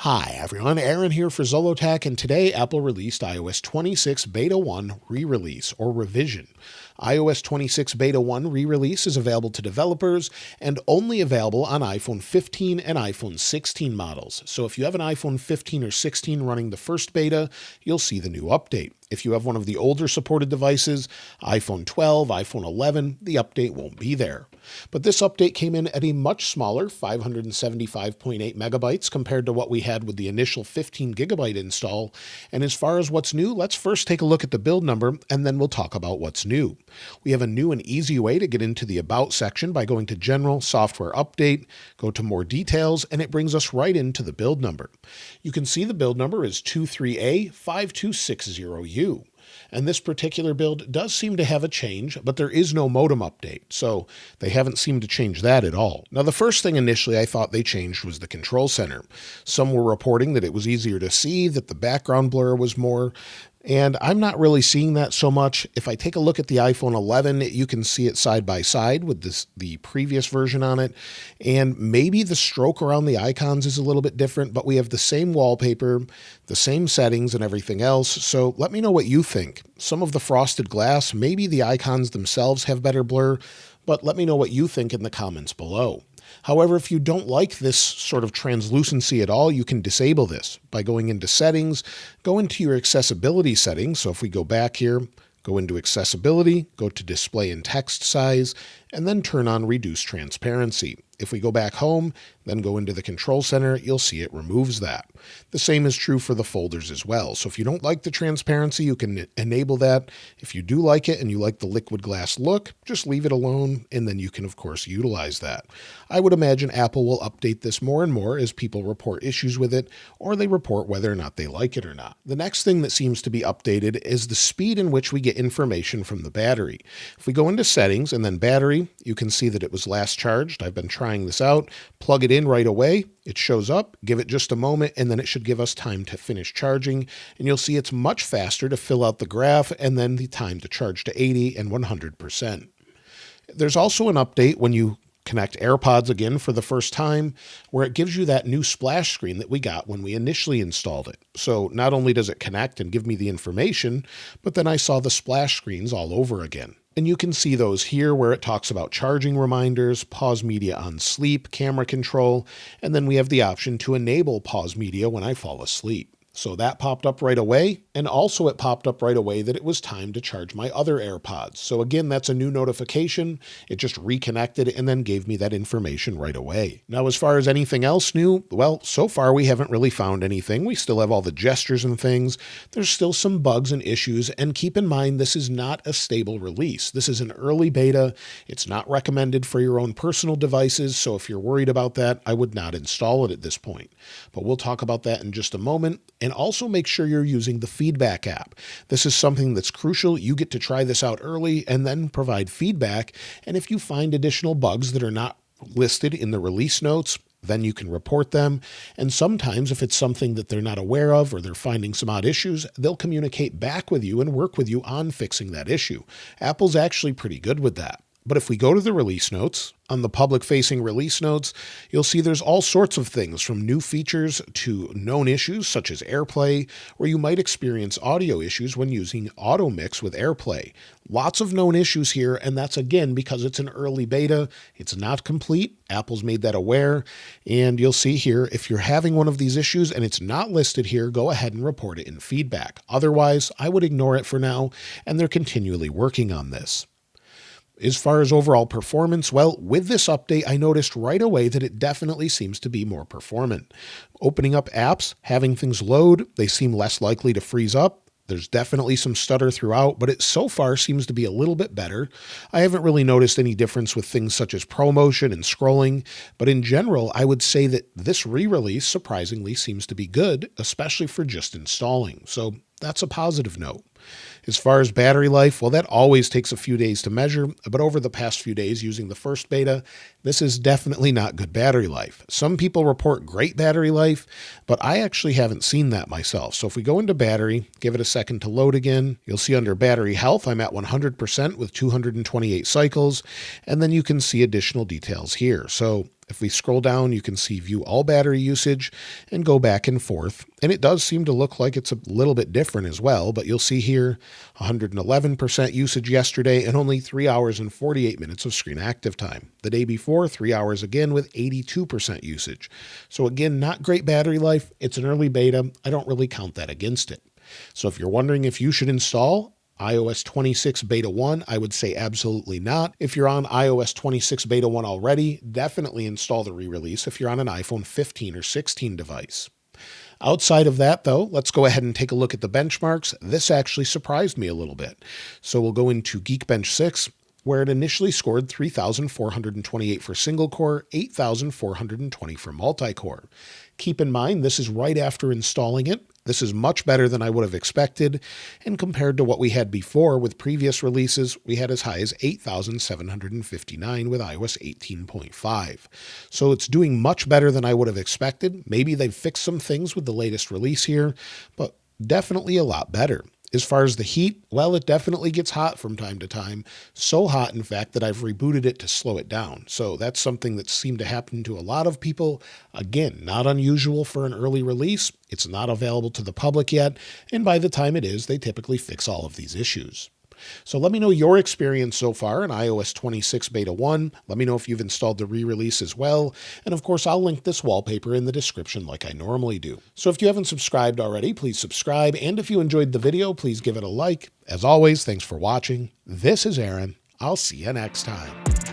Hi everyone, Aaron here for Zollotech, and today Apple released iOS 26 Beta 1 re-release or revision. iOS 26 Beta 1 re-release is available to developers and only available on iPhone 15 and iPhone 16 models. So if you have an iPhone 15 or 16 running the first beta, you'll see the new update. If you have one of the older supported devices, iPhone 12, iPhone 11, the update won't be there. But this update came in at a much smaller 575.8 megabytes compared to what we had with the initial 15 gigabyte install. And as far as what's new, let's first take a look at the build number and then we'll talk about what's new. We have a new and easy way to get into the About section by going to General, Software Update, go to More Details, and it brings us right into the build number. You can see the build number is 23A5260U. And this particular build does seem to have a change, but there is no modem update, so they haven't seemed to change that at all. Now, the first thing initially I thought they changed was the control center. Some were reporting that it was easier to see, that the background blur was more, and I'm not really seeing that so much. If I take a look at the iPhone 11, you can see it side by side with the previous version on it. And maybe the stroke around the icons is a little bit different, but we have the same wallpaper, the same settings and everything else. So let me know what you think. Some of the frosted glass, maybe the icons themselves have better blur, but let me know what you think in the comments below. However, if you don't like this sort of translucency at all, you can disable this by going into Settings, go into your accessibility settings. So if we go back here, go into Accessibility, go to Display and Text Size, and then turn on Reduce Transparency. If we go back home, then go into the Control Center, you'll see it removes that. The same is true for the folders as well. So if you don't like the transparency, you can enable that. If you do like it and you like the liquid glass look, just leave it alone, and then you can, of course, utilize that. I would imagine Apple will update this more and more as people report issues with it, or they report whether or not they like it or not. The next thing that seems to be updated is the speed in which we get information from the battery. If we go into Settings and then Battery, you can see that it was last charged. I've been trying this out. Plug it in right away. It shows up, give it just a moment, and then it should give us time to finish charging. And you'll see it's much faster to fill out the graph and then the time to charge to 80 and 100%. There's also an update when you connect AirPods again for the first time, where it gives you that new splash screen that we got when we initially installed it. So not only does it connect and give me the information, but then I saw the splash screens all over again. And you can see those here where it talks about charging reminders, pause media on sleep, camera control, and then we have the option to enable pause media when I fall asleep. So that popped up right away, and also it popped up right away that it was time to charge my other AirPods. So again, that's a new notification. It just reconnected and then gave me that information right away. Now, as far as anything else new, well, so far we haven't really found anything. We still have all the gestures and things. There's still some bugs and issues, and keep in mind this is not a stable release. This is an early beta. It's not recommended for your own personal devices, so if you're worried about that, I would not install it at this point. But we'll talk about that in just a moment. And also make sure you're using the feedback app. This is something that's crucial. You get to try this out early and then provide feedback. And if you find additional bugs that are not listed in the release notes, then you can report them. And sometimes if it's something that they're not aware of or they're finding some odd issues, they'll communicate back with you and work with you on fixing that issue. Apple's actually pretty good with that. But if we go to the release notes, on the public-facing release notes, you'll see there's all sorts of things from new features to known issues such as AirPlay, where you might experience audio issues when using Auto Mix with AirPlay. Lots of known issues here, and that's again because it's an early beta. It's not complete. Apple's made that aware, and you'll see here if you're having one of these issues and it's not listed here, go ahead and report it in feedback. Otherwise, I would ignore it for now, and they're continually working on this. As far as overall performance, well, with this update, I noticed right away that it definitely seems to be more performant. Opening up apps, having things load, they seem less likely to freeze up. There's definitely some stutter throughout, but it so far seems to be a little bit better. I haven't really noticed any difference with things such as ProMotion and scrolling, but in general, I would say that this re-release surprisingly seems to be good, especially for just installing. So that's a positive note. As far as battery life, well, that always takes a few days to measure, but over the past few days using the first beta, this is definitely not good battery life. Some people report great battery life, but I actually haven't seen that myself. So if we go into battery, give it a second to load again, you'll see under battery health, I'm at 100% with 228 cycles, and then you can see additional details here. So If we scroll down, you can see view all battery usage and go back and forth. And it does seem to look like it's a little bit different as well, but you'll see here 111% usage yesterday and only 3 hours and 48 minutes of screen active time. The day before, 3 hours again with 82% usage. So again, not great battery life. It's an early beta. I don't really count that against it. So if you're wondering if you should install iOS 26 Beta 1, I would say absolutely not. If you're on iOS 26 Beta 1 already, definitely install the re-release if you're on an iPhone 15 or 16 device. Outside of that, though, let's go ahead and take a look at the benchmarks. This actually surprised me a little bit. So we'll go into Geekbench 6, where it initially scored 3,428 for single core, 8,420 for multi-core. Keep in mind, this is right after installing it. This is much better than I would have expected, and compared to what we had before with previous releases, we had as high as 8,759 with iOS 18.5. So it's doing much better than I would have expected. Maybe they've fixed some things with the latest release here, but definitely a lot better. As far as the heat, well, it definitely gets hot from time to time. So hot, in fact, that I've rebooted it to slow it down. So that's something that seemed to happen to a lot of people. Again, not unusual for an early release. It's not available to the public yet. And by the time it is, they typically fix all of these issues. So let me know your experience so far in iOS 26 Beta 1. Let me know if you've installed the re-release as well. And of course, I'll link this wallpaper in the description like I normally do. So if you haven't subscribed already, please subscribe. And if you enjoyed the video, please give it a like. As always, thanks for watching. This is Aaron. I'll see you next time.